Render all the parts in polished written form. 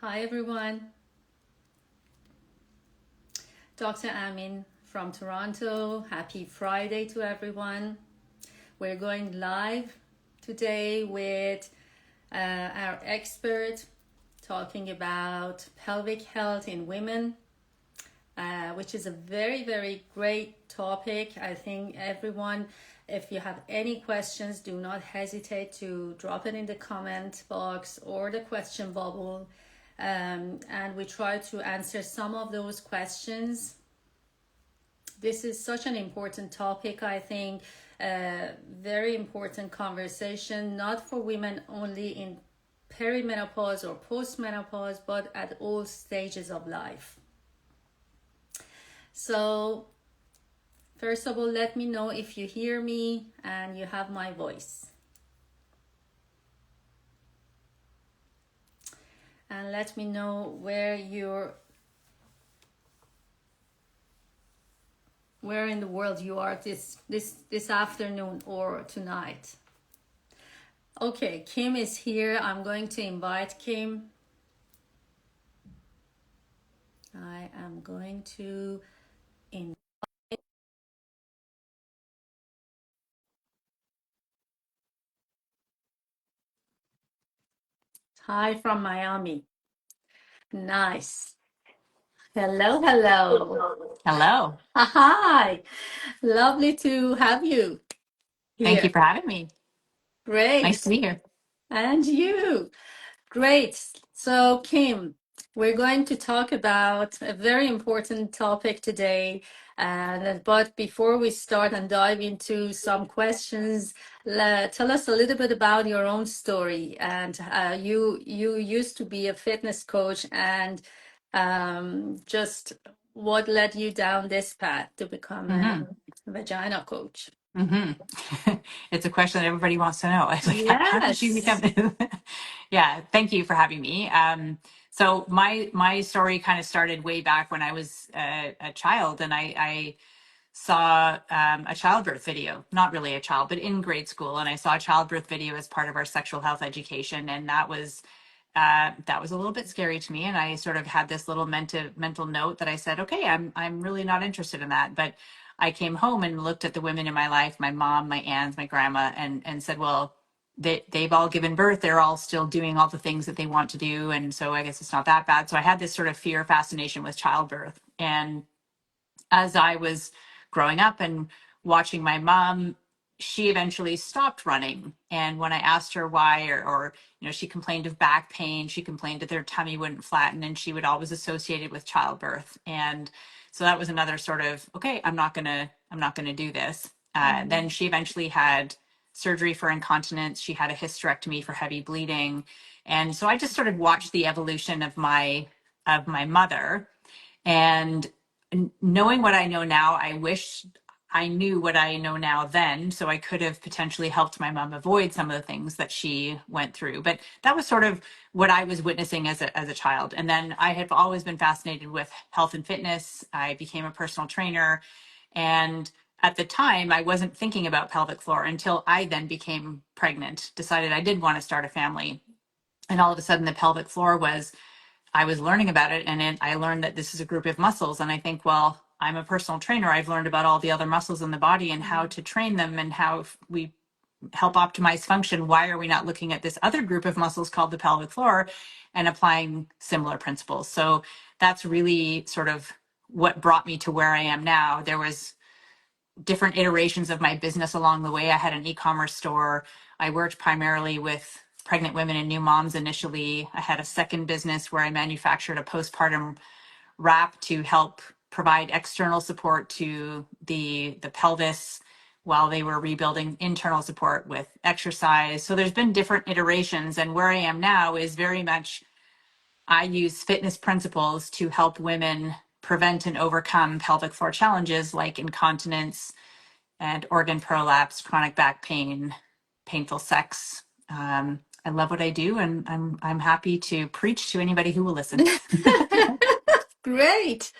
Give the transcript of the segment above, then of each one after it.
Hi everyone, Dr. Amin from Toronto. Happy Friday to everyone. We're going live today with our expert talking about pelvic health in women, which is a very, very great topic. I think everyone, if you have any questions, do not hesitate to drop it in the comment box or the question bubble. And we try to answer some of those questions. This is such an important topic, I think, very important conversation, not for women only in perimenopause or postmenopause, but at all stages of life. So, first of all, let me know if you hear me and you have my voice. And let me know where in the world you are this afternoon or tonight. Okay, Kim is here. I'm going to invite Kim. I am going to invite. Hi from Miami. Nice. Hello, hello. Hello. Hi. Lovely to have you Thank you here. for having me. Nice Great. to be here. And you. Great. So, Kim, we're going to talk about a very important topic today. But before we start and dive into some questions, tell us a little bit about your own story. And you used to be a fitness coach, and just what led you down this path to become a hmm vagina coach? hmm It's a question that everybody wants to know. It's like, how did you Yes. become? Yeah, thank you for having me. So my story kind of started way back when I was a child, and I saw a childbirth video, not really a child, but in grade school, and I saw a childbirth video as part of our sexual health education, and that was a little bit scary to me. And I sort of had this little mental note that I said, okay, I'm really not interested in that. But I came home and looked at the women in my life, my mom, my aunts, my grandma, and said, well, they've all given birth. They're all still doing all the things that they want to do. And so I guess it's not that bad. So I had this sort of fear fascination with childbirth. And as I was growing up and watching my mom, she eventually stopped running. And when I asked her why, she complained of back pain, she complained that her tummy wouldn't flatten, and she would always associate it with childbirth. And so that was another sort of, okay, I'm not gonna do this. Then she eventually had surgery for incontinence. She had a hysterectomy for heavy bleeding. And so I just sort of watched the evolution of my mother. And knowing what I know now, I wish I knew what I know now then, so I could have potentially helped my mom avoid some of the things that she went through. But that was sort of what I was witnessing as a child. And then I have always been fascinated with health and fitness. I became a personal trainer. And at the time, I wasn't thinking about pelvic floor until I then became pregnant, decided I did want to start a family. And all of a sudden, the pelvic floor I was learning about it, and I learned that this is a group of muscles. And I think, well, I'm a personal trainer. I've learned about all the other muscles in the body and how to train them and how we help optimize function. Why are we not looking at this other group of muscles called the pelvic floor and applying similar principles? So that's really sort of what brought me to where I am now. There was different iterations of my business along the way. I had an e-commerce store. I worked primarily with pregnant women and new moms initially. I had a second business where I manufactured a postpartum wrap to help provide external support to the pelvis while they were rebuilding internal support with exercise. So there's been different iterations, and where I am now is very much I use fitness principles to help women prevent and overcome pelvic floor challenges like incontinence, and organ prolapse, chronic back pain, painful sex. I love what I do, and I'm happy to preach to anybody who will listen. Great.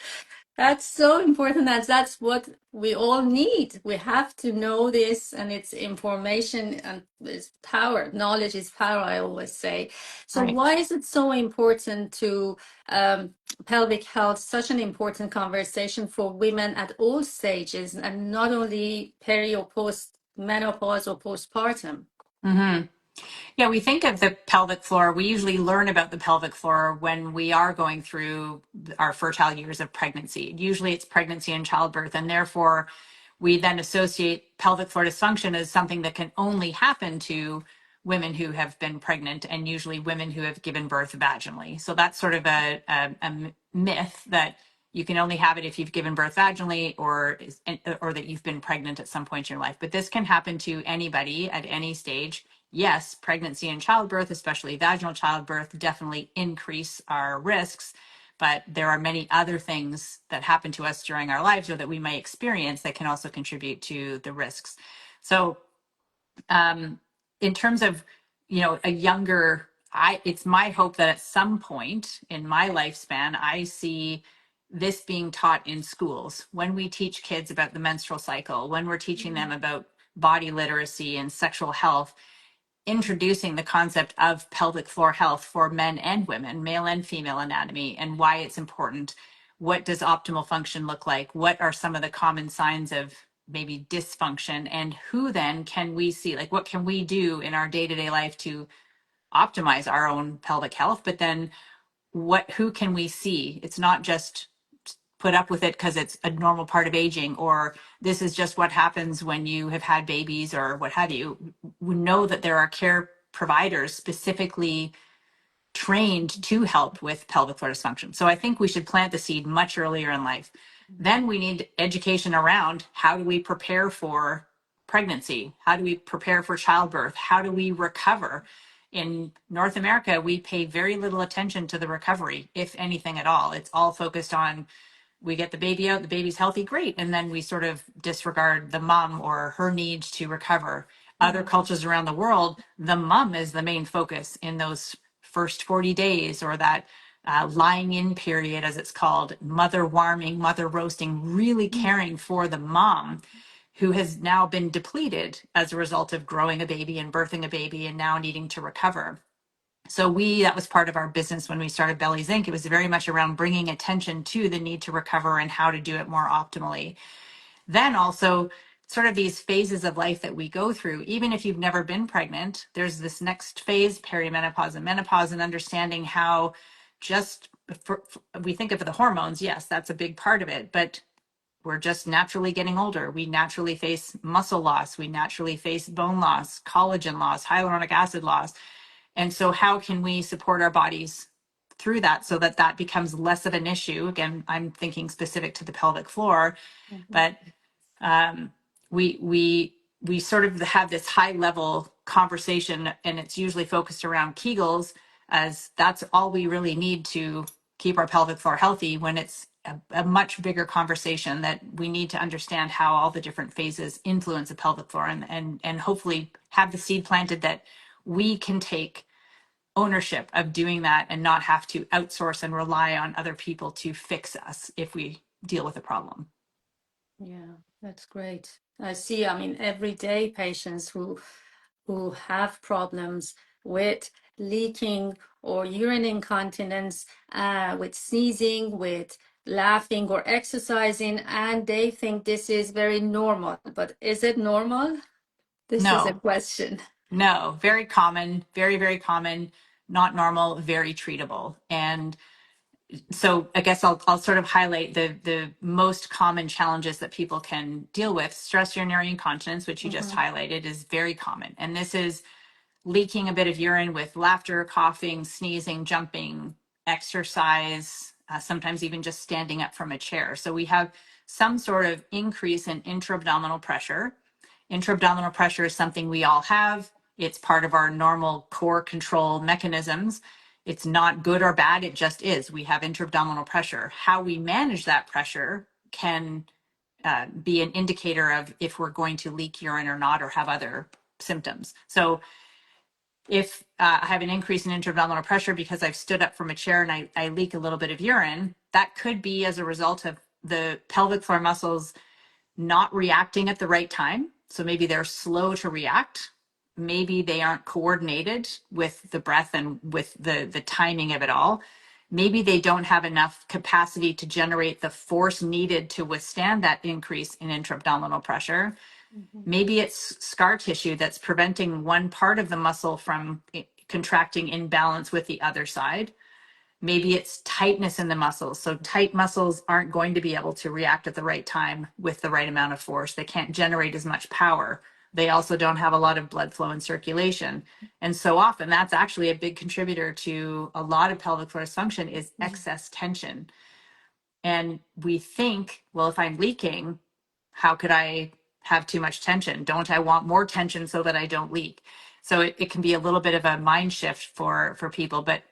That's so important. That's what we all need. We have to know this, and it's information and it's power. Knowledge is power, I always say. So, Right. why is it so important to pelvic health? Such an important conversation for women at all stages, and not only peri or post menopause or postpartum. Mm-hmm. Yeah, we think of the pelvic floor. We usually learn about the pelvic floor when we are going through our fertile years of pregnancy. Usually it's pregnancy and childbirth, and therefore we then associate pelvic floor dysfunction as something that can only happen to women who have been pregnant and usually women who have given birth vaginally. So that's sort of a myth that you can only have it if you've given birth vaginally or that you've been pregnant at some point in your life. But this can happen to anybody at any stage. Yes, pregnancy and childbirth, especially vaginal childbirth, definitely increase our risks. But there are many other things that happen to us during our lives or that we may experience that can also contribute to the risks. So, in terms of, a younger, it's my hope that at some point in my lifespan, I see this being taught in schools when we teach kids about the menstrual cycle, when we're teaching them about body literacy and sexual health, introducing the concept of pelvic floor health for men and women, male and female anatomy, and why it's important. What does optimal function look like? What are some of the common signs of maybe dysfunction? And who then can we see? Like, what can we do in our day-to-day life to optimize our own pelvic health? But then who can we see? It's not just put up with it because it's a normal part of aging, or this is just what happens when you have had babies or what have you. We know that there are care providers specifically trained to help with pelvic floor dysfunction. So I think we should plant the seed much earlier in life. Then we need education around how do we prepare for pregnancy? How do we prepare for childbirth? How do we recover? In North America, we pay very little attention to the recovery, if anything at all. It's all focused on we get the baby out, the baby's healthy, great. And then we sort of disregard the mom or her needs to recover. Other cultures around the world, the mom is the main focus in those first 40 days or that lying in period, as it's called, mother warming, mother roasting, really caring for the mom who has now been depleted as a result of growing a baby and birthing a baby and now needing to recover. So that was part of our business when we started Bellies Inc. It was very much around bringing attention to the need to recover and how to do it more optimally. Then also sort of these phases of life that we go through, even if you've never been pregnant, there's this next phase, perimenopause and menopause, and understanding how we think of the hormones. Yes, that's a big part of it, but we're just naturally getting older. We naturally face muscle loss. We naturally face bone loss, collagen loss, hyaluronic acid loss. And so how can we support our bodies through that so that that becomes less of an issue? Again, I'm thinking specific to the pelvic floor, but we sort of have this high level conversation, and it's usually focused around Kegels, as that's all we really need to keep our pelvic floor healthy, when it's a much bigger conversation that we need to understand how all the different phases influence the pelvic floor, and hopefully have the seed planted that we can take ownership of doing that and not have to outsource and rely on other people to fix us if we deal with a problem. Yeah, that's great. I see, I mean, everyday patients who have problems with leaking or urine incontinence, with sneezing, with laughing or exercising, and they think this is very normal. But is it normal? This is a No, question. no, very common, very, very common, not normal, very treatable. And so I guess I'll sort of highlight the most common challenges that people can deal with. Stress urinary incontinence, which you just highlighted, is very common. And this is leaking a bit of urine with laughter, coughing, sneezing, jumping, exercise, sometimes even just standing up from a chair. So we have some sort of increase in intra-abdominal pressure. Intra-abdominal pressure is something we all have. It's part of our normal core control mechanisms. It's not good or bad, it just is. We have intra-abdominal pressure. How we manage that pressure can be an indicator of if we're going to leak urine or not, or have other symptoms. So if I have an increase in intra-abdominal pressure because I've stood up from a chair and I leak a little bit of urine, that could be as a result of the pelvic floor muscles not reacting at the right time. So maybe they're slow to react. Maybe they aren't coordinated with the breath and with the timing of it all. Maybe they don't have enough capacity to generate the force needed to withstand that increase in intra-abdominal pressure. Maybe it's scar tissue that's preventing one part of the muscle from contracting in balance with the other side. Maybe it's tightness in the muscles. So tight muscles aren't going to be able to react at the right time with the right amount of force. They can't generate as much power. They also don't have a lot of blood flow and circulation. And so often that's actually a big contributor to a lot of pelvic floor dysfunction is excess tension. And we think, well, if I'm leaking, how could I have too much tension? Don't I want more tension so that I don't leak? So it can be a little bit of a mind shift for people, but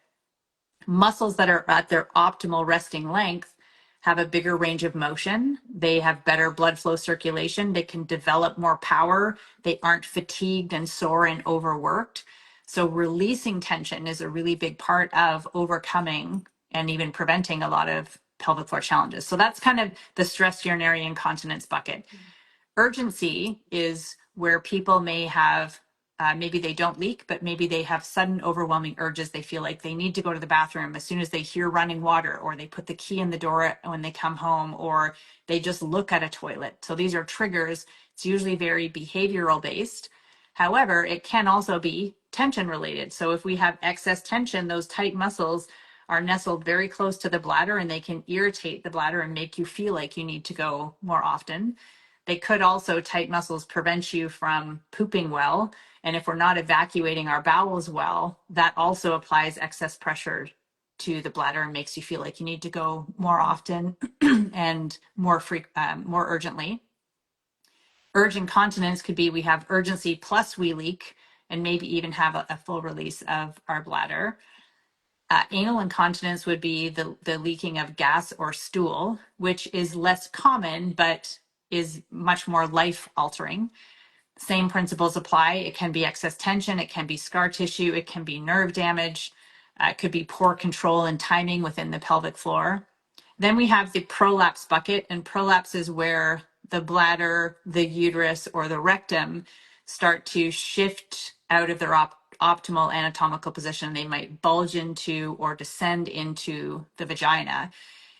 muscles that are at their optimal resting length have a bigger range of motion. They have better blood flow circulation. They can develop more power. They aren't fatigued and sore and overworked. So releasing tension is a really big part of overcoming and even preventing a lot of pelvic floor challenges. So that's kind of the stress urinary incontinence bucket. Urgency is where people may have, maybe they don't leak, but maybe they have sudden overwhelming urges. They feel like they need to go to the bathroom as soon as they hear running water, or they put the key in the door when they come home, or they just look at a toilet. So these are triggers. It's usually very behavioral based. However, it can also be tension related. So if we have excess tension, those tight muscles are nestled very close to the bladder and they can irritate the bladder and make you feel like you need to go more often. They could also, tight muscles prevent you from pooping well. And if we're not evacuating our bowels well, that also applies excess pressure to the bladder and makes you feel like you need to go more often and more urgently. Urge incontinence could be we have urgency plus we leak and maybe even have a full release of our bladder. Anal incontinence would be the leaking of gas or stool, which is less common, but is much more life altering. Same principles apply. It can be excess tension, it can be scar tissue, it can be nerve damage, it could be poor control and timing within the pelvic floor. Then we have the prolapse bucket, and prolapse is where the bladder, the uterus, or the rectum start to shift out of their optimal anatomical position. They might bulge into or descend into the vagina.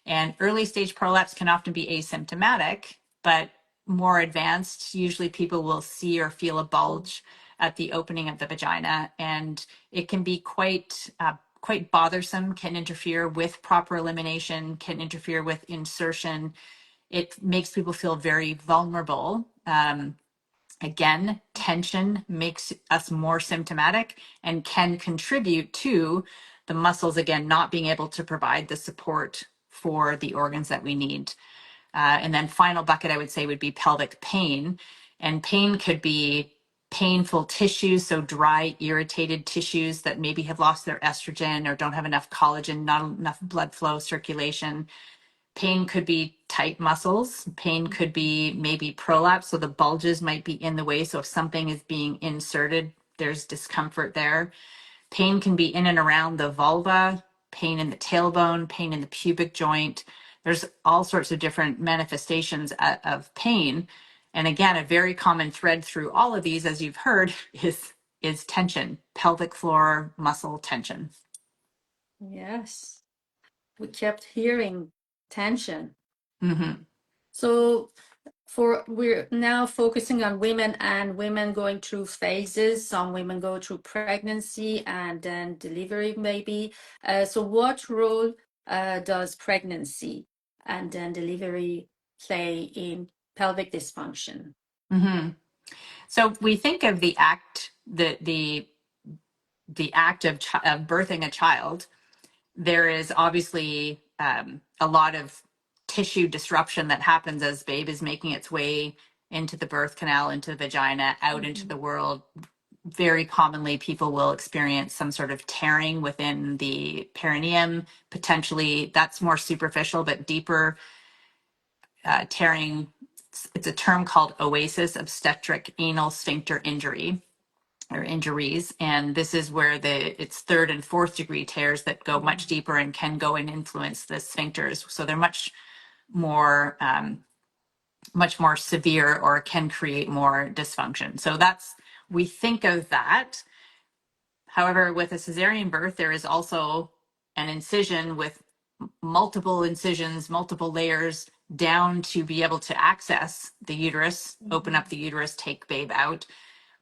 And early stage prolapse can often be asymptomatic, but more advanced, usually people will see or feel a bulge at the opening of the vagina, and it can be quite bothersome, can interfere with proper elimination, can interfere with insertion. It makes people feel very vulnerable. Again, tension makes us more symptomatic and can contribute to the muscles, again, not being able to provide the support for the organs that we need. And then final bucket, I would say, would be pelvic pain. And pain could be painful tissues, so dry, irritated tissues that maybe have lost their estrogen or don't have enough collagen, not enough blood flow, circulation. Pain could be tight muscles. Pain could be maybe prolapse, so the bulges might be in the way. So if something is being inserted, there's discomfort there. Pain can be in and around the vulva, pain in the tailbone, pain in the pubic joint. There's all sorts of different manifestations of pain. And again, a very common thread through all of these, as you've heard, is tension, pelvic floor muscle tension. Yes, we kept hearing tension. Mm-hmm. So we're now focusing on women and women going through phases. Some women go through pregnancy and then delivery maybe. So what role does pregnancy and then delivery play in pelvic dysfunction? Mm-hmm. So we think of the act, the act of birthing a child. There is obviously a lot of tissue disruption that happens as babe is making its way into the birth canal, into the vagina, out into the world. Very commonly, people will experience some sort of tearing within the perineum. Potentially, that's more superficial, but deeper tearing. It's a term called OASIS, obstetric anal sphincter injury or injuries. And this is where it's third and fourth degree tears that go much deeper and can go and influence the sphincters. So they're much more much more severe or can create more dysfunction. So we think of that. However, with a cesarean birth, there is also an incision with multiple incisions, multiple layers down to be able to access the uterus, open up the uterus, take babe out,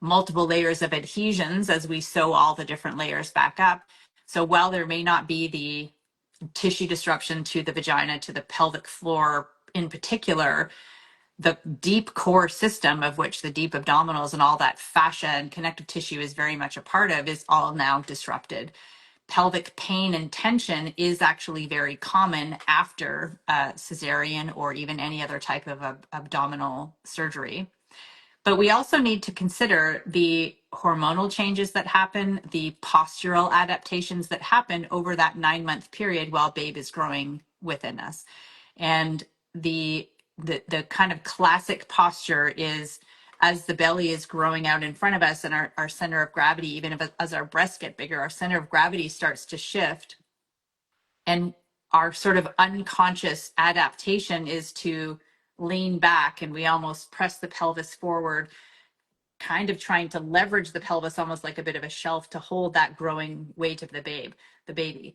multiple layers of adhesions as we sew all the different layers back up. So while there may not be the tissue disruption to the vagina, to the pelvic floor in particular, the deep core system of which the deep abdominals and all that fascia and connective tissue is very much a part of is all now disrupted. Pelvic pain and tension is actually very common after cesarean or even any other type of abdominal surgery. But we also need to consider the hormonal changes that happen, the postural adaptations that happen over that 9-month period while babe is growing within us. And the kind of classic posture is as the belly is growing out in front of us and our center of gravity, even if as our breasts get bigger, our center of gravity starts to shift. And our sort of unconscious adaptation is to lean back and we almost press the pelvis forward, kind of trying to leverage the pelvis almost like a bit of a shelf to hold that growing weight of the baby.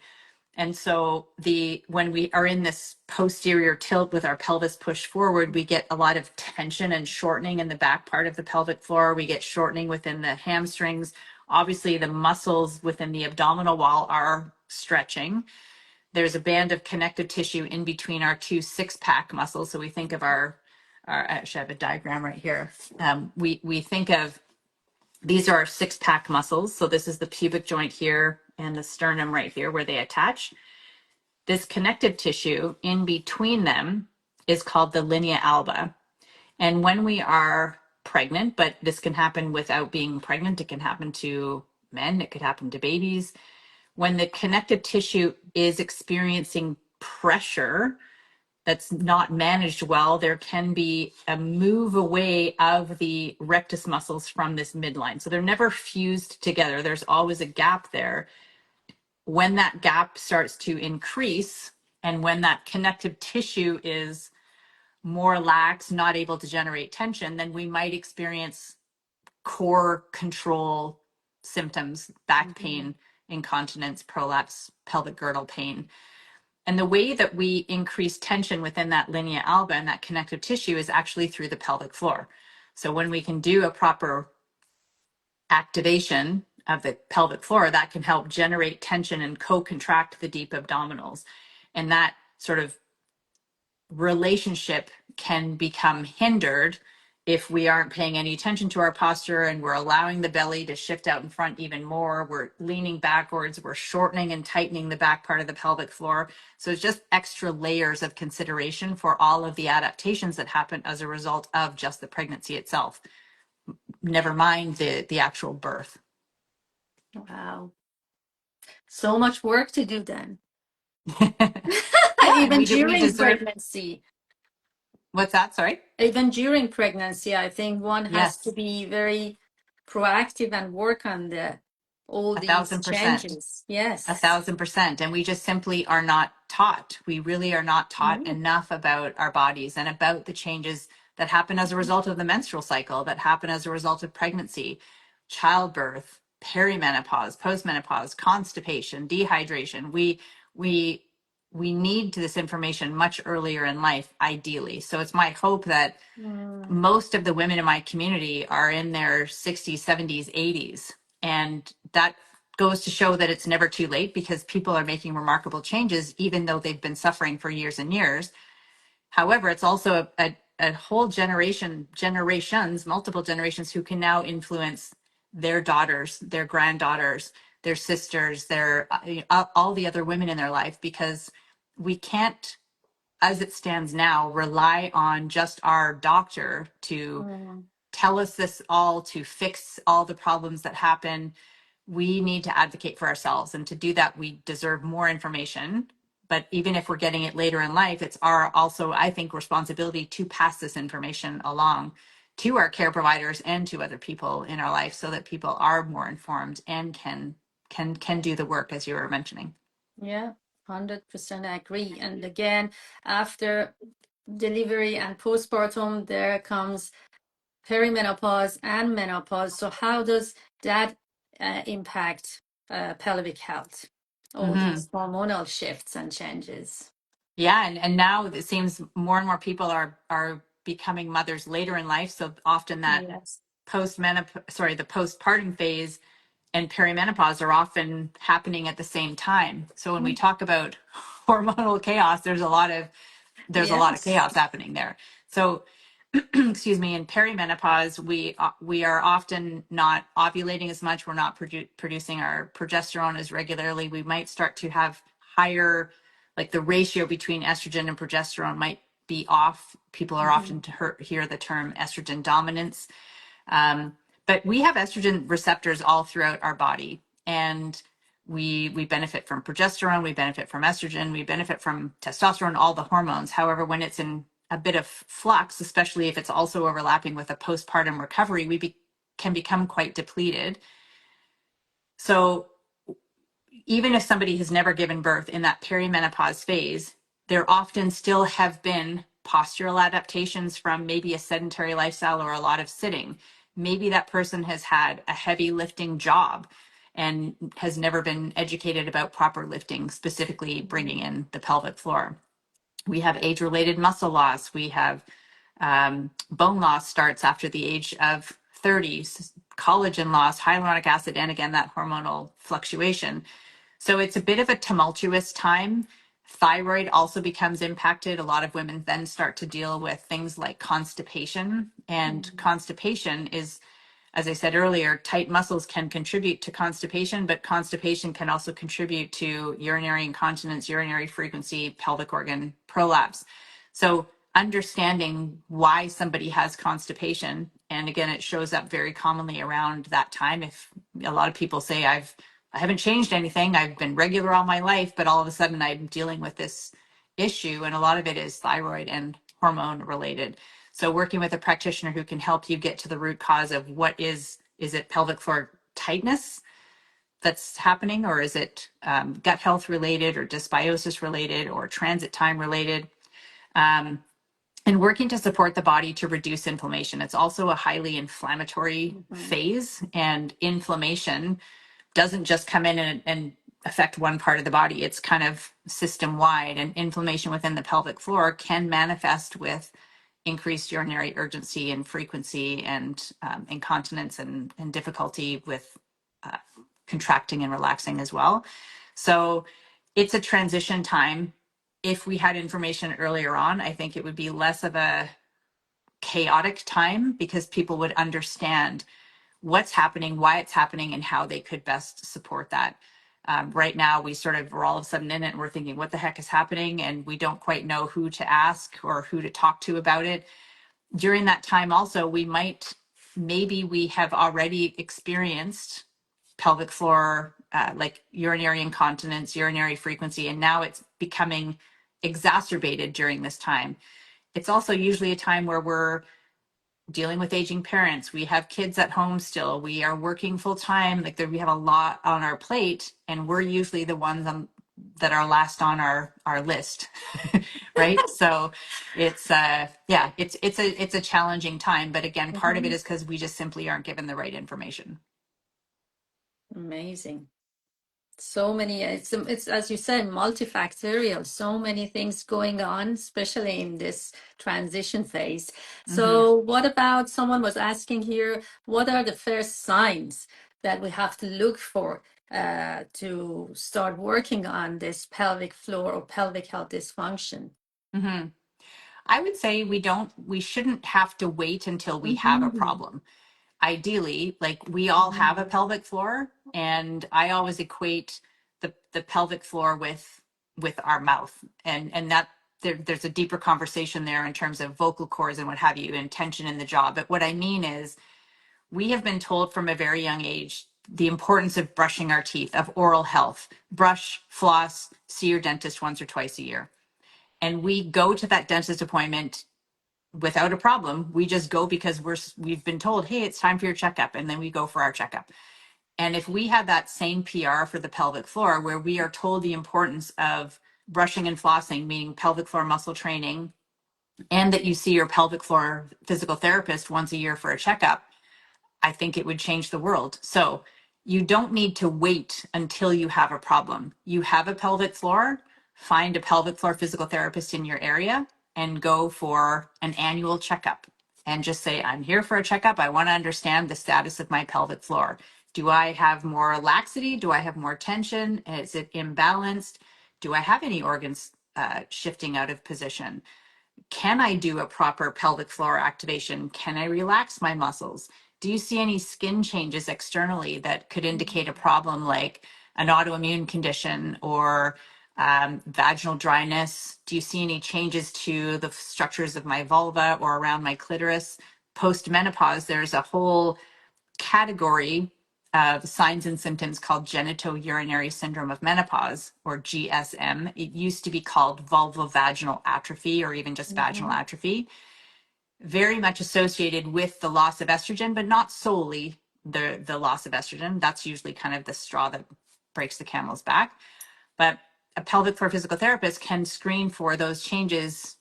And so when we are in this posterior tilt with our pelvis pushed forward, we get a lot of tension and shortening in the back part of the pelvic floor. We get shortening within the hamstrings. Obviously, the muscles within the abdominal wall are stretching. There's a band of connective tissue in between our two six-pack muscles. So we think of actually I have a diagram right here. We think of these are our six-pack muscles. So this is the pubic joint here and the sternum right here where they attach. This connective tissue in between them is called the linea alba. And when we are pregnant, but this can happen without being pregnant, it can happen to men, it could happen to babies. When the connective tissue is experiencing pressure that's not managed well, there can be a move away of the rectus muscles from this midline. So they're never fused together. There's always a gap there. When that gap starts to increase and when that connective tissue is more lax, not able to generate tension, then we might experience core control symptoms, back pain, incontinence, prolapse, pelvic girdle pain. And the way that we increase tension within that linea alba and that connective tissue is actually through the pelvic floor. So when we can do a proper activation of the pelvic floor, that can help generate tension and co-contract the deep abdominals. And that sort of relationship can become hindered if we aren't paying any attention to our posture and we're allowing the belly to shift out in front even more. We're leaning backwards, we're shortening and tightening the back part of the pelvic floor. So it's just extra layers of consideration for all of the adaptations that happen as a result of just the pregnancy itself, never mind the actual birth. Wow. So much work to do then. Yeah, Even we during deserve. pregnancy. What's that? Sorry. Even during pregnancy, I think one has to Yes, be very proactive and work on all these 1,000%. changes. Yes. 1,000%. And we just simply are not taught. We really are not taught Mhm. enough about our bodies and about the changes that happen as a result of the menstrual cycle, that happen as a result of pregnancy, childbirth, perimenopause, postmenopause, constipation, dehydration. We need this information much earlier in life, ideally. So it's my hope that most of the women in my community are in their 60s, 70s, 80s. And that goes to show that it's never too late because people are making remarkable changes, even though they've been suffering for years and years. However, it's also a whole generations, multiple generations who can now influence their daughters, their granddaughters, their sisters, all the other women in their life, because we can't, as it stands now, rely on just our doctor to tell us this all, to fix all the problems that happen. We need to advocate for ourselves. And to do that, we deserve more information. But even if we're getting it later in life, it's our also, I think, responsibility to pass this information along to our care providers and to other people in our life so that people are more informed and can do the work as you were mentioning. Yeah, 100% agree. And again, after delivery and postpartum, there comes perimenopause and menopause. So how does that impact pelvic health? All Hmm. these hormonal shifts and changes. Yeah, and now it seems more and more people are becoming mothers later in life. So often that Yes. the postpartum phase and perimenopause are often happening at the same time. So when we talk about hormonal chaos, there's a lot of Yes. chaos happening there. So excuse me, in perimenopause, we are often not ovulating as much. We're not producing our progesterone as regularly. We might start to have higher, like the ratio between estrogen and progesterone might be off. People are Mhm. often to hear the term estrogen dominance. But we have estrogen receptors all throughout our body, and we benefit from progesterone, we benefit from estrogen, we benefit from testosterone, all the hormones. However, when it's in a bit of flux, especially if it's also overlapping with a postpartum recovery, can become quite depleted. So even if somebody has never given birth in that perimenopause phase, there often still have been postural adaptations from maybe a sedentary lifestyle or a lot of sitting. Maybe that person has had a heavy lifting job and has never been educated about proper lifting, specifically bringing in the pelvic floor. We have age related muscle loss. We have bone loss starts after the age of 30, collagen loss, hyaluronic acid, and again, that hormonal fluctuation. So it's a bit of a tumultuous time. Thyroid also becomes impacted. A lot of women then start to deal with things like constipation. And Mhm. constipation is, as I said earlier, tight muscles can contribute to constipation, but constipation can also contribute to urinary incontinence, urinary frequency, pelvic organ prolapse. So understanding why somebody has constipation, and again, it shows up very commonly around that time. If a lot of people say, I haven't changed anything, I've been regular all my life, but all of a sudden I'm dealing with this issue, and a lot of it is thyroid and hormone related. So working with a practitioner who can help you get to the root cause of what is it pelvic floor tightness that's happening, or is it gut health related or dysbiosis related or transit time related? Um, and working to support the body to reduce inflammation. It's also a highly inflammatory Mhm. phase, and inflammation doesn't just come in and affect one part of the body. It's kind of system wide, and inflammation within the pelvic floor can manifest with increased urinary urgency and frequency, and incontinence, and difficulty with uh, contracting and relaxing as well. So it's a transition time. If we had information earlier on, I think it would be less of a chaotic time because people would understand what's happening, why it's happening, and how they could best support that. Right now, we're all of a sudden in it and we're thinking, what the heck is happening? And we don't quite know who to ask or who to talk to about it. During that time, also, maybe we have already experienced pelvic floor, like urinary incontinence, urinary frequency, and now it's becoming exacerbated during this time. It's also usually a time where we're dealing with aging parents. We have kids at home still. We are working full time. We have a lot on our plate, and we're usually the ones that are last on our list, right? So it's a challenging time. But again, part of it Mhm. is because we just simply aren't given the right information. Amazing. So many, it's as you said, multifactorial, so many things going on, especially in this transition phase. Hmm. So what about, someone was asking here, what are the first signs that we have to look for to start working on this pelvic floor or pelvic health dysfunction? Hmm. I would say we shouldn't have to wait until we have a Mhm. problem. Ideally, like, we all have a pelvic floor, and I always equate the pelvic floor with our mouth, and that there's a deeper conversation there in terms of vocal cords and what have you, and tension in the jaw. But what I mean is, we have been told from a very young age the importance of brushing our teeth, of oral health. Brush, floss, see your dentist once or twice a year. And we go to that dentist appointment without a problem. We just go because we've been told, hey, it's time for your checkup, and then we go for our checkup. And if we had that same PR for the pelvic floor, where we are told the importance of brushing and flossing, meaning pelvic floor muscle training, and that you see your pelvic floor physical therapist once a year for a checkup, I think it would change the world. So you don't need to wait until you have a problem. You have a pelvic floor, find a pelvic floor physical therapist in your area and go for an annual checkup and just say, I'm here for a checkup. I want to understand the status of my pelvic floor. Do I have more laxity? Do I have more tension? Is it imbalanced? Do I have any organs shifting out of position? Can I do a proper pelvic floor activation? Can I relax my muscles? Do you see any skin changes externally that could indicate a problem like an autoimmune condition or vaginal dryness? Do you see any changes to the structures of my vulva or around my clitoris? Post-menopause, there's a whole category of signs and symptoms called genitourinary syndrome of menopause, or GSM. It used to be called vulvovaginal atrophy or even just vaginal atrophy, very much associated with the loss of estrogen, but not solely the loss of estrogen. That's usually kind of the straw that breaks the camel's back. But a pelvic floor physical therapist can screen for those changes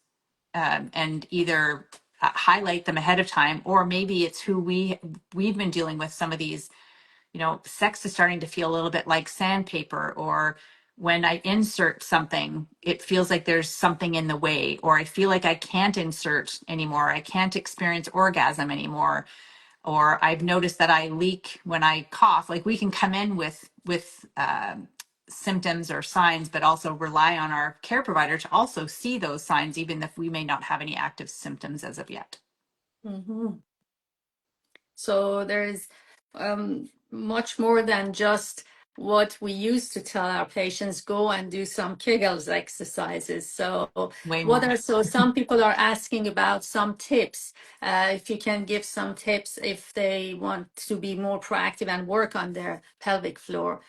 and either highlight them ahead of time, or maybe it's who we've been dealing with some of these, sex is starting to feel a little bit like sandpaper, or when I insert something, it feels like there's something in the way, or I feel like I can't insert anymore. I can't experience orgasm anymore. Or I've noticed that I leak when I cough. Like, we can come in with symptoms or signs, but also rely on our care provider to also see those signs, even if we may not have any active symptoms as of yet. Mhm. So there's much more than just what we used to tell our patients, go and do some Kegels exercises. So Way more. some people are asking about some tips. If you can give some tips if they want to be more proactive and work on their pelvic floor.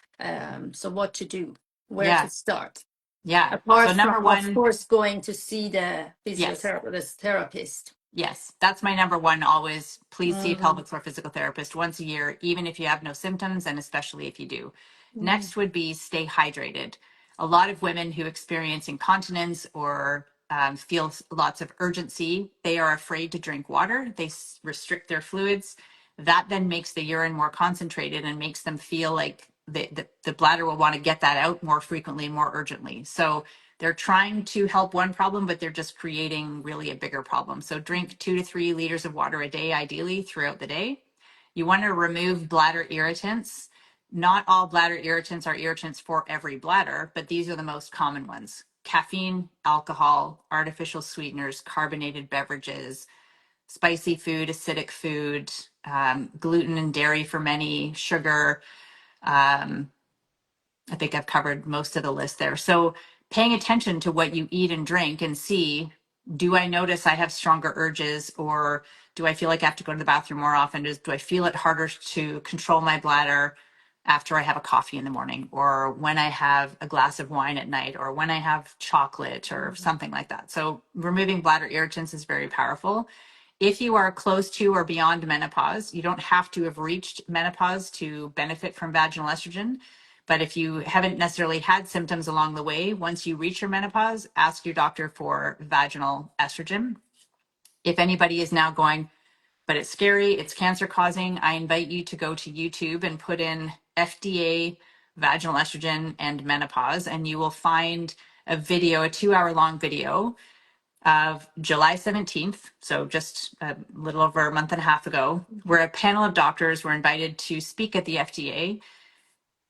So what to do, where Yeah. to start. Yeah. Apart So from, number of one, course, going to see the yes. therapist. Yes, that's my number one always. Please see a Mm, pelvic floor physical therapist once a year, even if you have no symptoms, and especially if you do. mm, Next would be stay hydrated. A lot of women who experience incontinence or feel lots of urgency, they are afraid to drink water. They restrict their fluids. That then makes the urine more concentrated and makes them feel like the bladder will want to get that out more frequently, more urgently. So they're trying to help one problem, but they're just creating really a bigger problem. So drink 2 to 3 liters of water a day, ideally throughout the day. You want to remove bladder irritants. Not all bladder irritants are irritants for every bladder, but these are the most common ones: caffeine, alcohol, artificial sweeteners, carbonated beverages, spicy food, acidic food, gluten and dairy for many, sugar. Um, I think I've covered most of the list there. So paying attention to what you eat and drink and see, do I notice I have stronger urges, or do I feel like I have to go to the bathroom more often? Do I feel it harder to control my bladder after I have a coffee in the morning, or when I have a glass of wine at night, or when I have chocolate or something like that? So removing bladder irritants is very powerful. If you are close to or beyond menopause, you don't have to have reached menopause to benefit from vaginal estrogen. But if you haven't necessarily had symptoms along the way, once you reach your menopause, ask your doctor for vaginal estrogen. If anybody is now going, but it's scary, it's cancer causing, I invite you to go to YouTube and put in FDA vaginal estrogen and menopause, and you will find a video, a 2-hour long video of July 17th, so just a little over a month and a half ago, where a panel of doctors were invited to speak at the FDA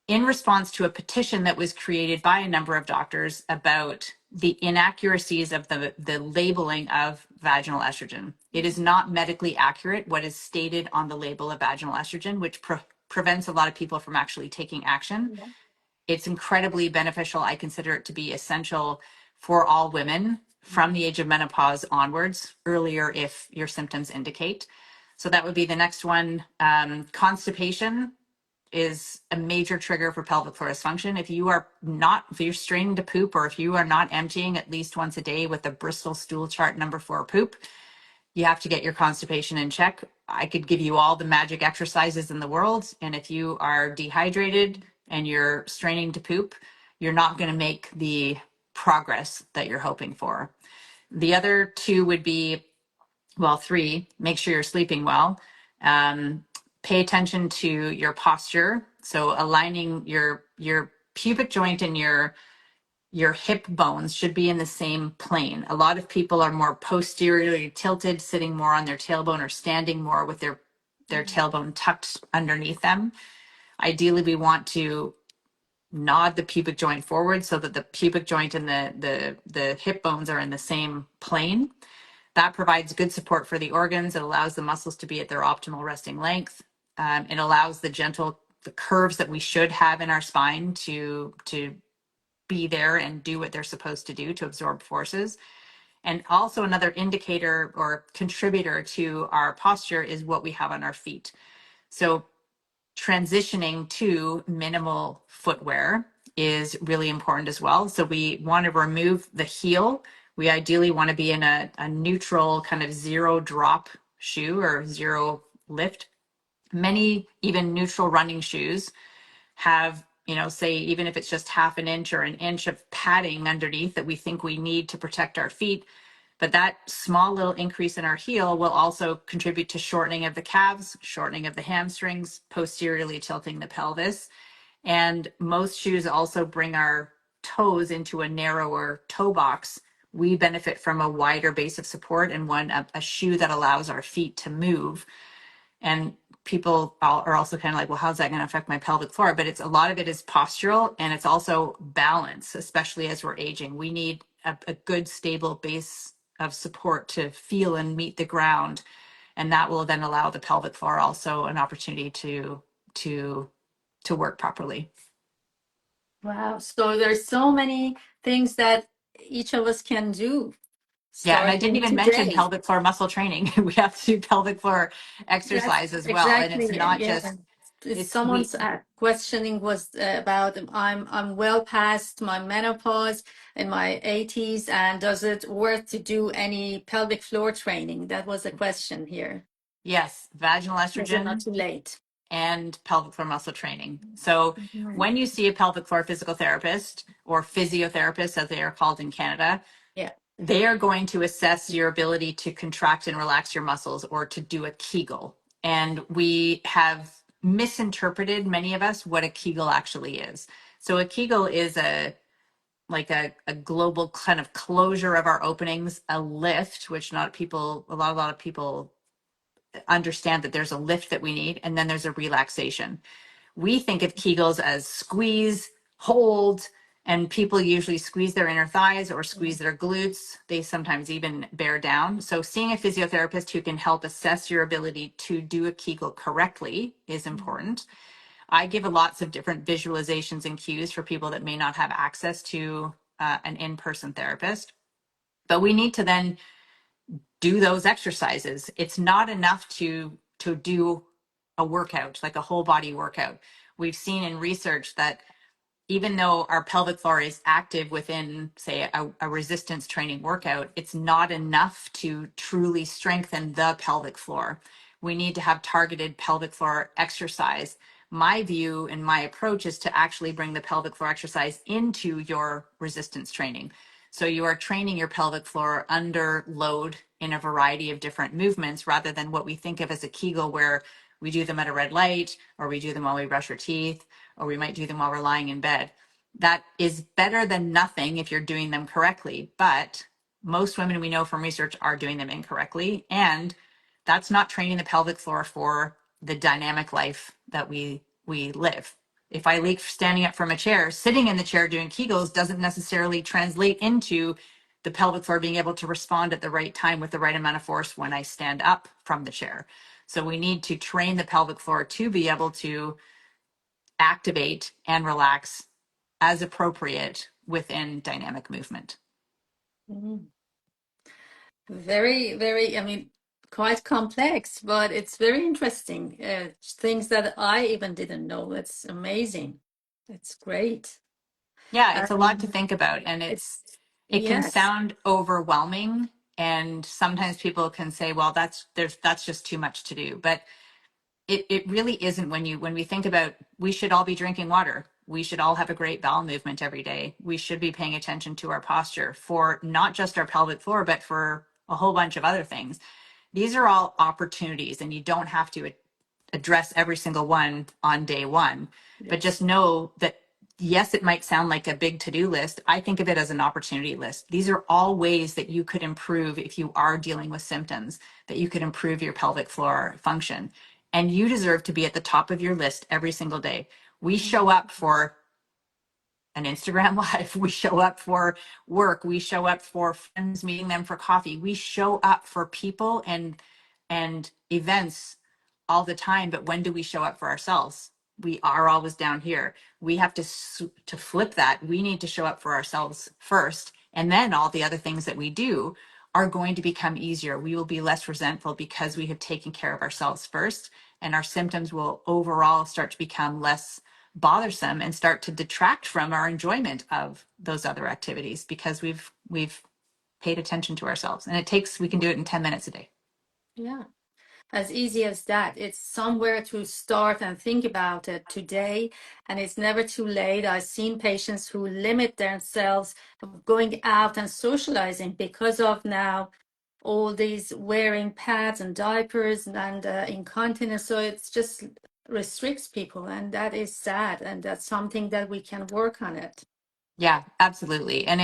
in response to a petition that was created by a number of doctors about the inaccuracies of the labeling of vaginal estrogen. It is not medically accurate what is stated on the label of vaginal estrogen, which prevents a lot of people from actually taking action. yeah. It's incredibly beneficial. I consider it to be essential for all women from the age of menopause onwards, earlier if your symptoms indicate. So that would be the next one. Constipation is a major trigger for pelvic floor dysfunction. If you're straining to poop, or if you are not emptying at least once a day with a Bristol stool chart number 4 poop, you have to get your constipation in check. I could give you all the magic exercises in the world, and if you are dehydrated and you're straining to poop, you're not going to make the progress that you're hoping for. The other two would be, well, three, make sure you're sleeping well. Pay attention to your posture. So aligning your pubic joint and your hip bones should be in the same plane. A lot of people are more posteriorly tilted, sitting more on their tailbone or standing more with their tailbone tucked underneath them. Ideally, we want to nod the pubic joint forward so that the pubic joint and the hip bones are in the same plane. That provides good support for the organs. It allows the muscles to be at their optimal resting length. It allows the curves that we should have in our spine to be there and do what they're supposed to do to absorb forces. And also another indicator or contributor to our posture is what we have on our feet. So transitioning to minimal footwear is really important as well. So we want to remove the heel. We ideally want to be in a neutral kind of zero drop shoe or zero lift. Many even neutral running shoes have, say, even if it's just half an inch or an inch of padding underneath that we think we need to protect our feet. But that small little increase in our heel will also contribute to shortening of the calves, shortening of the hamstrings, posteriorly tilting the pelvis. And most shoes also bring our toes into a narrower toe box. We benefit from a wider base of support and a shoe that allows our feet to move. And people are also kind of like, well, how's that going to affect my pelvic floor? But a lot of it is postural, and it's also balance, especially as we're aging. We need a good, stable base of support to feel and meet the ground. And that will then allow the pelvic floor also an opportunity to work properly. Wow. So there's so many things that each of us can do Yeah, and I didn't starting even mention today. pelvic floor muscle training. We have to do pelvic floor That's exercise as well. And it's exactly, not yeah. just, If it's we someone's questioning was about I'm well past my menopause in my 80s, and does it worth to do any pelvic floor training? That was the question here. yes, vaginal Is it not estrogen too late? and pelvic floor muscle training. So Mhm. when you see a pelvic floor physical therapist or physiotherapist, as they are called in Canada, Yeah. they are going to assess your ability to contract and relax your muscles or to do a Kegel. And we have misinterpreted, many of us, what a Kegel actually is. So a Kegel is a global kind of closure of our openings, a lift, which a lot of people understand that there's a lift that we need, and then there's a relaxation. We think of Kegels as squeeze, hold, and people usually squeeze their inner thighs or squeeze their glutes. They sometimes even bear down. So seeing a physiotherapist who can help assess your ability to do a Kegel correctly is important. I give lots of different visualizations and cues for people that may not have access to an in-person therapist. But we need to then do those exercises. It's not enough to do a workout, like a whole body workout. We've seen in research that even though our pelvic floor is active within, say, a resistance training workout, it's not enough to truly strengthen the pelvic floor. We need to have targeted pelvic floor exercise. My view and my approach is to actually bring the pelvic floor exercise into your resistance training. So you are training your pelvic floor under load in a variety of different movements rather than what we think of as a Kegel, where we do them at a red light, or we do them while we brush our teeth, or we might do them while we're lying in bed. That is better than nothing if you're doing them correctly, but most women we know from research are doing them incorrectly, and that's not training the pelvic floor for the dynamic life that we live. If I leak standing up from a chair, sitting in the chair doing Kegels doesn't necessarily translate into the pelvic floor being able to respond at the right time with the right amount of force when I stand up from the chair. So we need to train the pelvic floor to be able to activate and relax as appropriate within dynamic movement. Mhm. Very, very, I mean, quite complex, but it's very interesting. Things that I even didn't know. It's amazing. It's great. Yeah, it's a lot to Um, think about, and it's, it can yes. sound overwhelming, And sometimes people can say, well, that's just too much to do. But it really isn't. When we think about, we should all be drinking water. We should all have a great bowel movement every day. We should be paying attention to our posture for not just our pelvic floor, but for a whole bunch of other things. These are all opportunities, and you don't have to address every single one on day one, but just Yes. know that, yes, it might sound like a big to-do list. I think of it as an opportunity list. These are all ways that you could improve if you are dealing with symptoms, that you could improve your pelvic floor function. And you deserve to be at the top of your list every single day. We show up for an Instagram live, we show up for work, we show up for friends, meeting them for coffee. We show up for people and events all the time, but when do we show up for ourselves? We are always down here. We have to flip that. We need to show up for ourselves first, and then all the other things that we do are going to become easier. We will be less resentful because we have taken care of ourselves first, and our symptoms will overall start to become less bothersome and start to detract from our enjoyment of those other activities, because we've paid attention to ourselves. And we can do it in 10 minutes a day. Yeah. As easy as that. It's somewhere to start and think about it today, and it's never too late. I've seen patients who limit themselves of going out and socializing because of now all these wearing pads and diapers and incontinence. So it's just restricts people, and that is sad. And that's something that we can work on it. Yeah, absolutely. And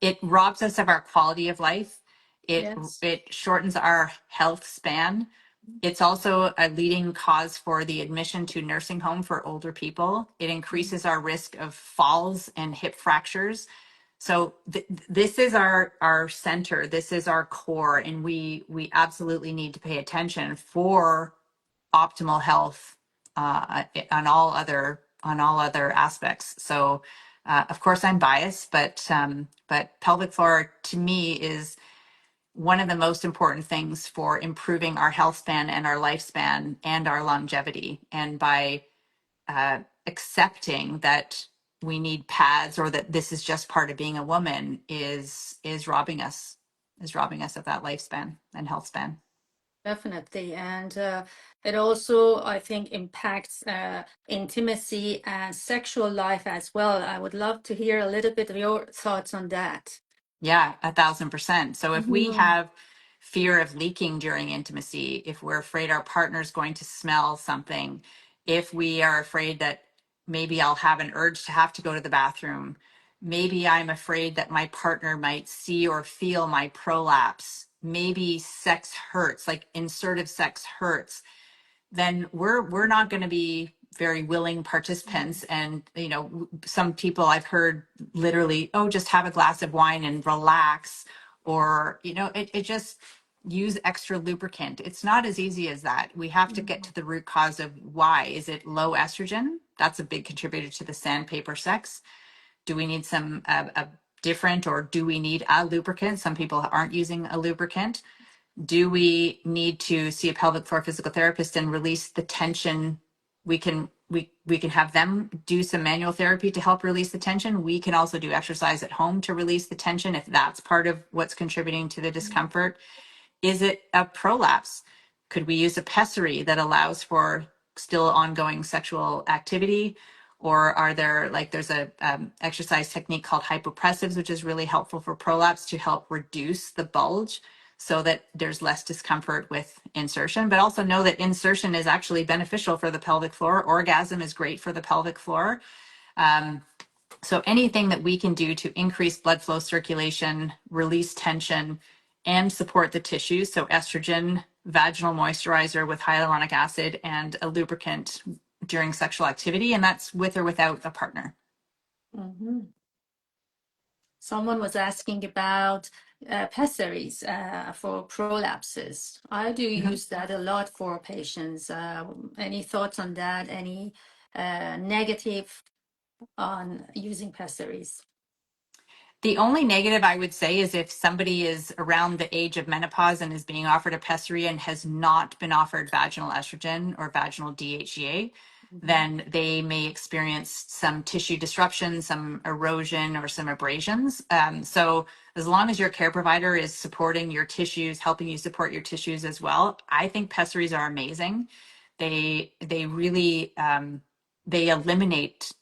it robs us of our quality of life. Yes. It shortens our health span. It's also a leading cause for the admission to nursing home for older people. It increases our risk of falls and hip fractures. So this is our center. This is our core, and we absolutely need to pay attention for optimal health on all other aspects. So, of course, I'm biased, but pelvic floor to me is one of the most important things for improving our health span and our lifespan and our longevity. And by accepting that we need pads, or that this is just part of being a woman, is robbing us of that lifespan and health span. Definitely. And it also, I think, impacts intimacy and sexual life as well. I would love to hear a little bit of your thoughts on that. Yeah, 1,000%. So if we Mhm. have fear of leaking during intimacy, if we're afraid our partner's going to smell something, if we are afraid that maybe I'll have an urge to have to go to the bathroom, maybe I'm afraid that my partner might see or feel my prolapse, maybe sex hurts, like insertive sex hurts, then we're not going to be very willing participants. And some people I've heard literally, oh, just have a glass of wine and relax, or it just use extra lubricant. It's not as easy as that. We have to get to the root cause of why. Is it low estrogen? That's a big contributor to the sandpaper sex. Do we need some a different, or do we need a lubricant? Some people aren't using a lubricant. Do we need to see a pelvic floor physical therapist and release the tension? We can have them do some manual therapy to help release the tension. We can also do exercise at home to release the tension if that's part of what's contributing to the discomfort. Is it a prolapse? Could we use a pessary that allows for still ongoing sexual activity? Or there's a exercise technique called hypopressives, which is really helpful for prolapse to help reduce the bulge so that there's less discomfort with insertion. But also know that insertion is actually beneficial for the pelvic floor. Orgasm is great for the pelvic floor. So anything that we can do to increase blood flow, circulation, release tension, and support the tissues. So estrogen, vaginal moisturizer with hyaluronic acid, and a lubricant during sexual activity. And that's with or without a partner. Mhm. Someone was asking about pessaries for prolapses. I do Mhm. use that a lot for patients. Any thoughts on that? Any negative on using pessaries? The only negative I would say is if somebody is around the age of menopause and is being offered a pessary and has not been offered vaginal estrogen or vaginal DHEA. then they may experience some tissue disruption, some erosion, or some abrasions. So as long as your care provider is supporting your tissues, helping you support your tissues as well, I think pessaries are amazing. They really they eliminate,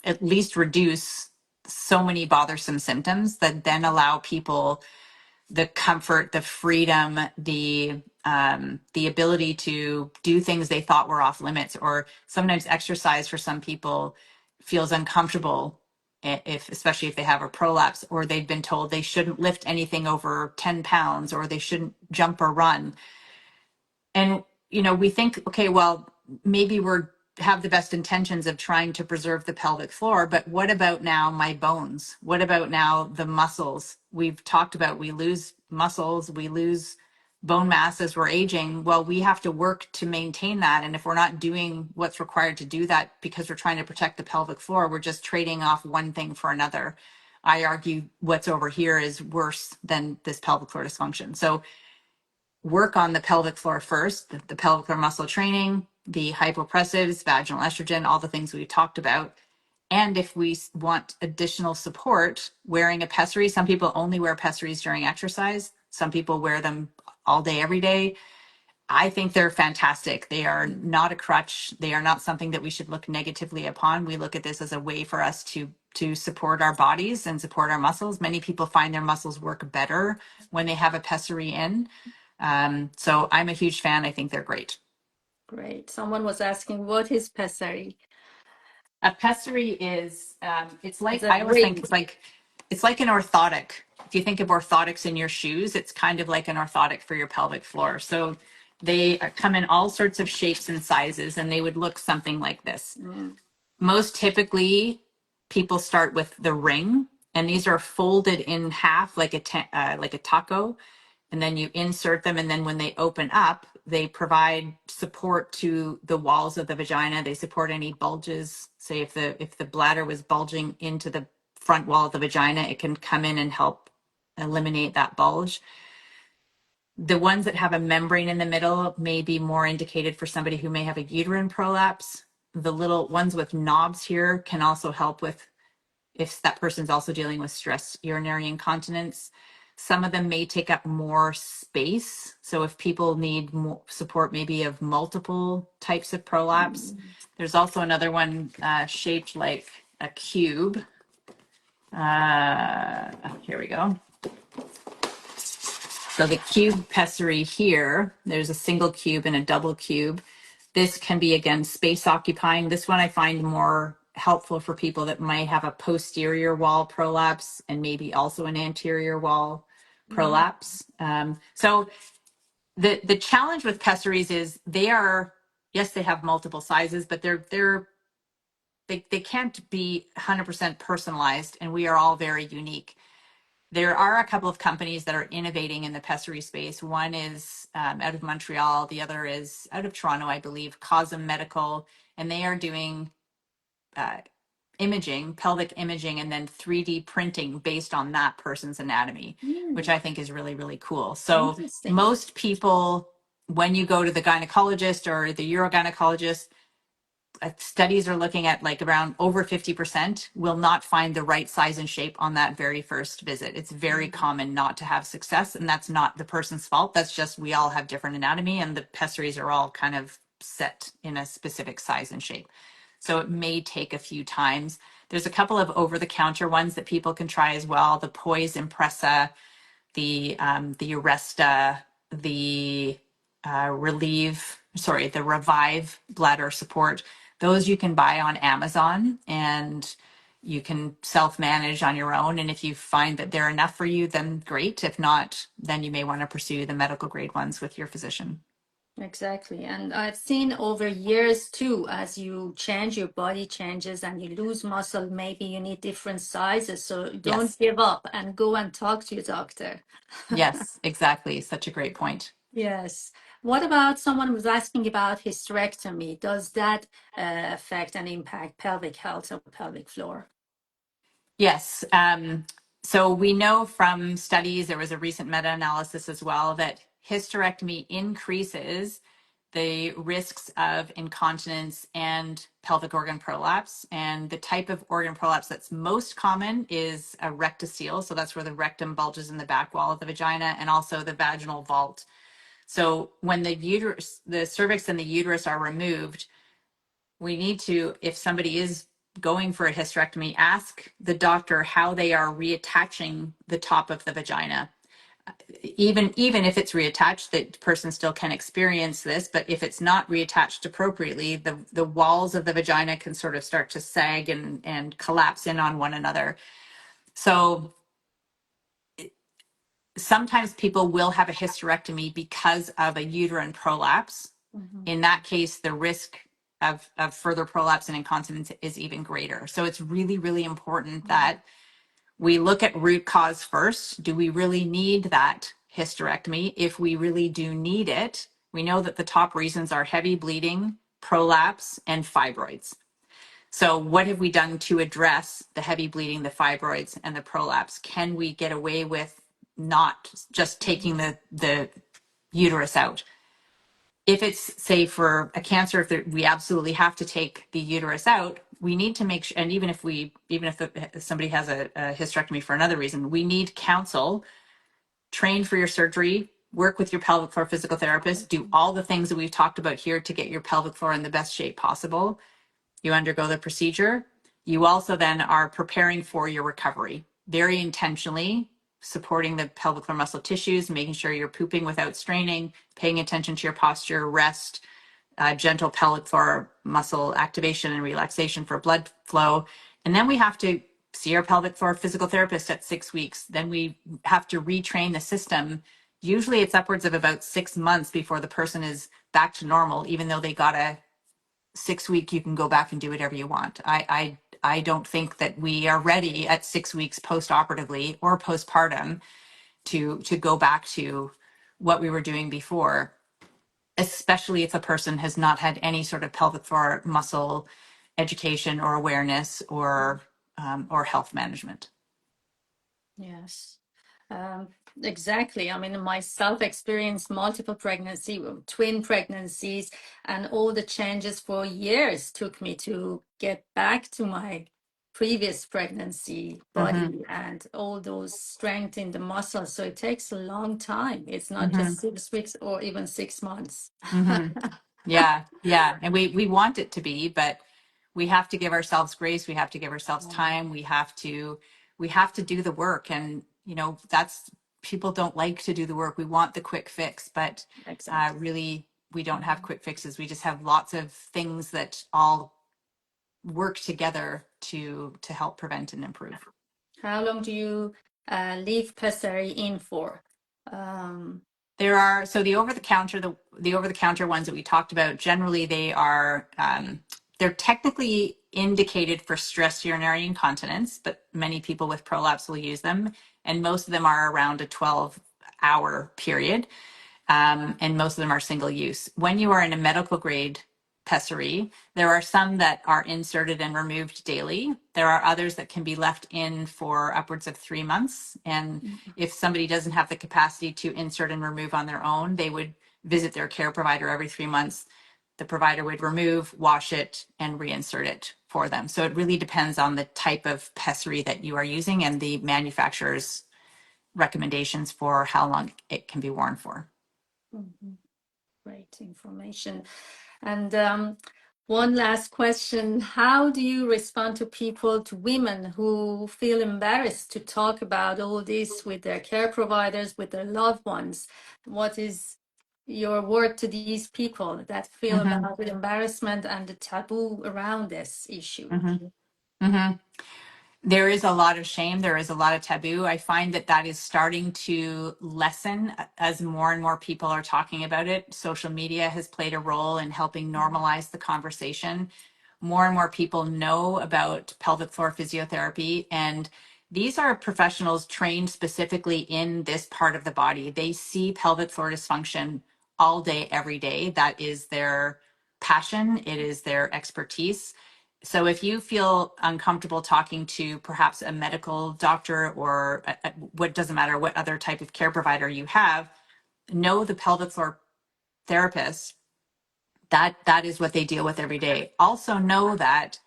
at least reduce, so many bothersome symptoms that then allow people the comfort, the freedom, the ability to do things they thought were off limits, or sometimes exercise for some people feels uncomfortable, if especially if they have a prolapse, or they've been told they shouldn't lift anything over 10 pounds, or they shouldn't jump or run. And we think, okay, well, maybe we're have the best intentions of trying to preserve the pelvic floor, but what about now my bones? What about now the muscles? We've talked about we lose muscles, we lose bone mass as we're aging. Well, we have to work to maintain that, and if we're not doing what's required to do that because we're trying to protect the pelvic floor, we're just trading off one thing for another. I argue what's over here is worse than this pelvic floor dysfunction. So work on the pelvic floor first, the pelvic floor muscle training, the hypopressives, vaginal estrogen, all the things we talked about. And if we want additional support, wearing a pessary, some people only wear pessaries during exercise. Some people wear them all day, every day. I think they're fantastic. They are not a crutch. They are not something that we should look negatively upon. We look at this as a way for us to support our bodies and support our muscles. Many people find their muscles work better when they have a pessary in. So I'm a huge fan. I think they're great. Great. Someone was asking, what is pessary? A pessary is, it's like, It's a I always think ring. it's like an orthotic. If you think of orthotics in your shoes, it's kind of like an orthotic for your pelvic floor. So they come in all sorts of shapes and sizes, and they would look something like this. Mm. Most typically, people start with the ring, and these are folded in half like a taco, and then you insert them, and then when they open up, they provide support to the walls of the vagina. They support any bulges. Say if the bladder was bulging into the front wall of the vagina, it can come in and help eliminate that bulge. The ones that have a membrane in the middle may be more indicated for somebody who may have a uterine prolapse. The little ones with knobs here can also help with if that person's also dealing with stress urinary incontinence. Some of them may take up more space. So if people need more support, maybe of multiple types of prolapse. There's also another one shaped like a cube. Here we go. So the cube pessary here, there's a single cube and a double cube. This can be, again, space occupying. This one I find more helpful for people that might have a posterior wall prolapse and maybe also an anterior wall prolapse. So the challenge with pessaries is they are, yes, they have multiple sizes, but they can't be 100% personalized, and we are all very unique. There are a couple of companies that are innovating in the pessary space. One is out of Montreal. The other is out of Toronto, I believe, Cosm Medical. And they are doing imaging, pelvic imaging, and then 3D printing based on that person's anatomy, which I think is really, really cool. So most people, when you go to the gynecologist or the urogynecologist, studies are looking at like around over 50% will not find the right size and shape on that very first visit. It's very common not to have success, and that's not the person's fault. That's just we all have different anatomy, and the pessaries are all kind of set in a specific size and shape. So it may take a few times. There's a couple of over-the-counter ones that people can try as well. The Poise Impressa, the Aresta, the the Revive bladder support. Those you can buy on Amazon, and you can self-manage on your own. And if you find that they're enough for you, then great. If not, then you may want to pursue the medical grade ones with your physician. Exactly. And I've seen over years too, as you change, your body changes and you lose muscle, maybe you need different sizes. So don't Yes. give up and go and talk to your doctor. Yes, exactly. Such a great point. Yes. What about someone was asking about hysterectomy? Does that affect and impact pelvic health or pelvic floor? Yes. So we know from studies, there was a recent meta-analysis as well, that hysterectomy increases the risks of incontinence and pelvic organ prolapse. And the type of organ prolapse that's most common is a rectocele. So that's where the rectum bulges in the back wall of the vagina, and also the vaginal vault. So when the uterus, the cervix and the uterus are removed, we need to, if somebody is going for a hysterectomy, ask the doctor how they are reattaching the top of the vagina. Even if it's reattached, the person still can experience this, but if it's not reattached appropriately, the walls of the vagina can sort of start to sag and collapse in on one another. So sometimes people will have a hysterectomy because of a uterine prolapse. Mm-hmm. In that case, the risk of further prolapse and incontinence is even greater. So it's really, really important that we look at root cause first. Do we really need that hysterectomy? If we really do need it, we know that the top reasons are heavy bleeding, prolapse, and fibroids. So what have we done to address the heavy bleeding, the fibroids, and the prolapse? Can we get away with not just taking the uterus out? If it's, say, for a cancer, if we absolutely have to take the uterus out, we need to make sure, and even if somebody has a hysterectomy for another reason, we need counsel, train for your surgery, work with your pelvic floor physical therapist, do all the things that we've talked about here to get your pelvic floor in the best shape possible. You undergo the procedure. You also then are preparing for your recovery, very intentionally supporting the pelvic floor muscle tissues, making sure you're pooping without straining, paying attention to your posture, rest, gentle pelvic floor muscle activation and relaxation for blood flow. And then we have to see our pelvic floor physical therapist at 6 weeks. Then we have to retrain the system. Usually it's upwards of about 6 months before the person is back to normal, even though they got a 6-week, you can go back and do whatever you want. I don't think that we are ready at 6 weeks post-operatively or postpartum to go back to what we were doing before, especially if a person has not had any sort of pelvic floor muscle education or awareness or health management. Yes. Um, exactly. I mean, myself experienced multiple pregnancy, twin pregnancies, and all the changes for years took me to get back to my previous pregnancy body Mm-hmm. and all those strength in the muscles. So it takes a long time. It's not Mm-hmm. just 6 weeks or even 6 months. Mm-hmm. Yeah, yeah. And we want it to be, but we have to give ourselves grace. We have to give ourselves time. We have to do the work. And, that's, people don't like to do the work. We want the quick fix, but Exactly. really we don't have quick fixes. We just have lots of things that all work together to help prevent and improve. How long do you leave pessary in for? There are, so the over the counter ones that we talked about, generally they're technically indicated for stress urinary incontinence, but many people with prolapse will use them, and most of them are around a 12-hour period, and most of them are single use. When you are in a medical grade pessary, there are some that are inserted and removed daily. There are others that can be left in for upwards of 3 months. And if somebody doesn't have the capacity to insert and remove on their own, they would visit their care provider every 3 months. The provider would remove, wash it, and reinsert it for them. So it really depends on the type of pessary that you are using and the manufacturer's recommendations for how long it can be worn for. Great information. And one last question. How do you respond to people, to women who feel embarrassed to talk about all this with their care providers, with their loved ones? What is your word to these people that feel Mm-hmm. about the embarrassment and the taboo around this issue? Mm-hmm. Mm-hmm. There is a lot of shame. There is a lot of taboo. I find that is starting to lessen as more and more people are talking about it. Social media has played a role in helping normalize the conversation. More and more people know about pelvic floor physiotherapy, and these are professionals trained specifically in this part of the body. They see pelvic floor dysfunction all day, every day. That is their passion. It is their expertise. So if you feel uncomfortable talking to perhaps a medical doctor or what doesn't matter what other type of care provider you have, know the pelvic floor therapist that is what they deal with every day. Also know that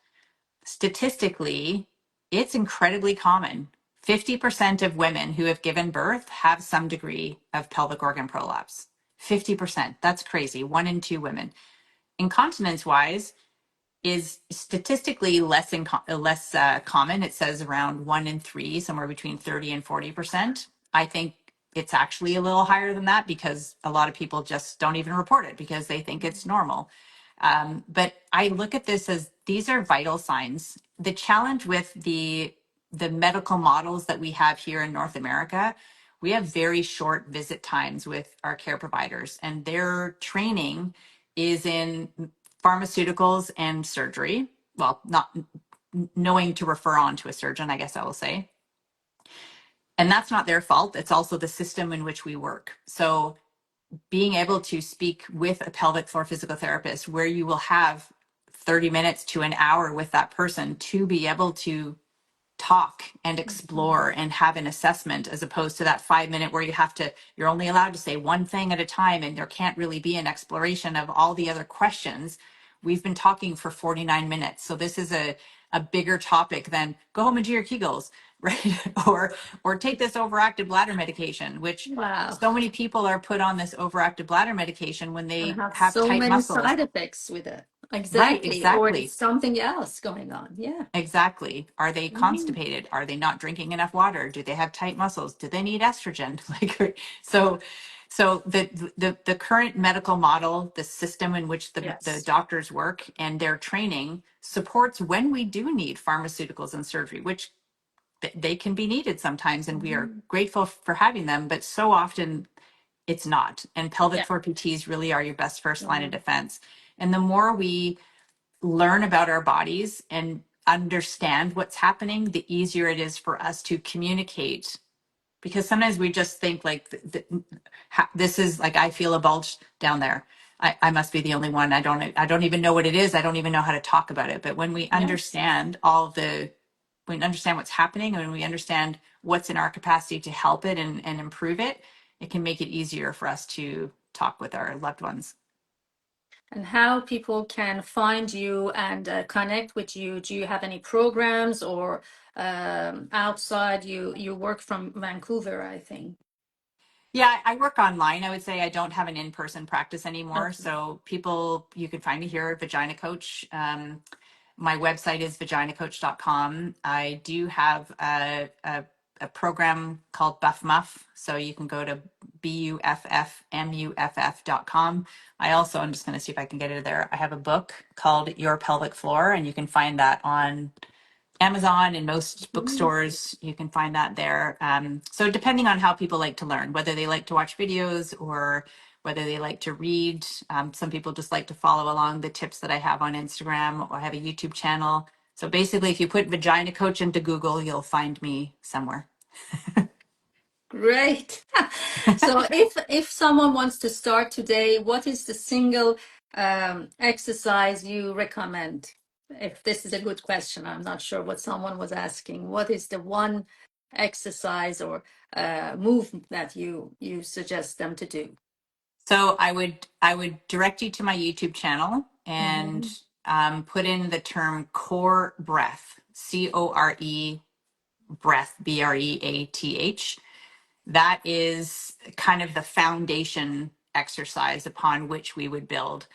statistically, it's incredibly common. 50% of women who have given birth have some degree of pelvic organ prolapse. 50%. That's crazy. 1 in 2 women. Incontinence wise, is statistically less common. It says around 1 in 3, somewhere between 30 and 40%. I think it's actually a little higher than that because a lot of people just don't even report it because they think it's normal. But I look at this as these are vital signs. The challenge with the medical models that we have here in North America, we have very short visit times with our care providers, and their training is in pharmaceuticals and surgery. Well, not knowing to refer on to a surgeon, I guess I will say. And that's not their fault. It's also the system in which we work. So being able to speak with a pelvic floor physical therapist where you will have 30 minutes to an hour with that person to be able to talk and explore and have an assessment, as opposed to that 5 minute where you're only allowed to say one thing at a time and there can't really be an exploration of all the other questions. We've been talking for 49 minutes. So this is a bigger topic than go home and do your Kegels, right? or take this overactive bladder medication, which Wow. so many people are put on this overactive bladder medication when And they have have so tight many muscles. side effects with it. Right, Exactly. Or it's exactly. something else going on. Yeah. Exactly. Are they Mhm. constipated? Are they not drinking enough water? Do they have tight muscles? Do they need estrogen? Like, so, so the current medical model, the system in which the Yes. doctors work and their training supports when we do need pharmaceuticals and surgery, which they can be needed sometimes, and we are Mhm. grateful for having them, but so often it's not. And pelvic Yeah. floor PTs really are your best first line of Mhm. defense. And the more we learn about our bodies and understand what's happening, the easier it is for us to communicate. Because sometimes we just think like this is like, I feel a bulge down there. I must be the only one. I don't even know what it is. I don't even know how to talk about it. But when we Yes. understand when we understand what's happening, and when we understand what's in our capacity to help it and improve it, it can make it easier for us to talk with our loved ones. And how people can find you and connect with you. Do you have any programs or outside? You work from Vancouver, I think. Yeah, I work online. I would say I don't have an in-person practice anymore. Okay. So you can find me here at Vagina Coach. My website is vaginacoach.com. I do have a program called Buff Muff. So you can go to buffmuff.com. I also, I'm just going to see if I can get it there. I have a book called Your Pelvic Floor, and you can find that on Amazon and most Mhm. bookstores. You can find that there. So depending on how people like to learn, whether they like to watch videos or whether they like to read, some people just like to follow along the tips that I have on Instagram, or I have a YouTube channel. So basically, if you put Vagina Coach into Google, you'll find me somewhere. Great. So if someone wants to start today, what is the single exercise you recommend? If this is a good question, I'm not sure what someone was asking. What is the one exercise or move that you suggest them to do? So I would direct you to my YouTube channel and Mhm. put in the term core breath, CORE breath, BREATH. That is kind of the foundation exercise upon which we would build.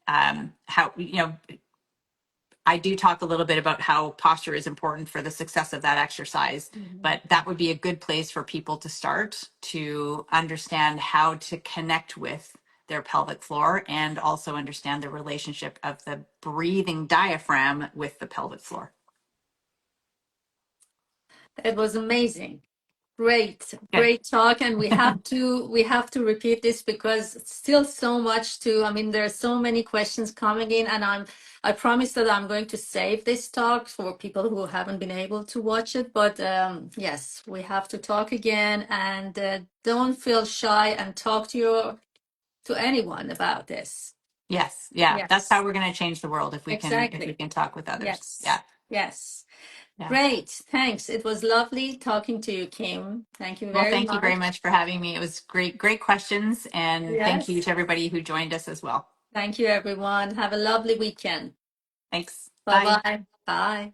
How, I do talk a little bit about how posture is important for the success of that exercise, Mhm. but that would be a good place for people to start to understand how to connect with their pelvic floor and also understand the relationship of the breathing diaphragm with the pelvic floor. It was amazing. Great, Good. great talk, and we have to repeat this because it's still so much to. I mean, there are so many questions coming in, and I promise that I'm going to save this talk for people who haven't been able to watch it. But yes, we have to talk again, and don't feel shy and talk to anyone about this. Yes. Yeah. That's how Yes, we're going to change the world if we exactly. can talk with others. Yes, Yeah. yes. Yeah. Great, thanks. It was lovely talking to you, Kim. Thank you Well, very thank you very much. much for having me. It was great, great questions. And thank you Yes. to everybody who joined us as well. Thank you, everyone. Have a lovely weekend. Thanks. Bye. Bye-bye. Bye.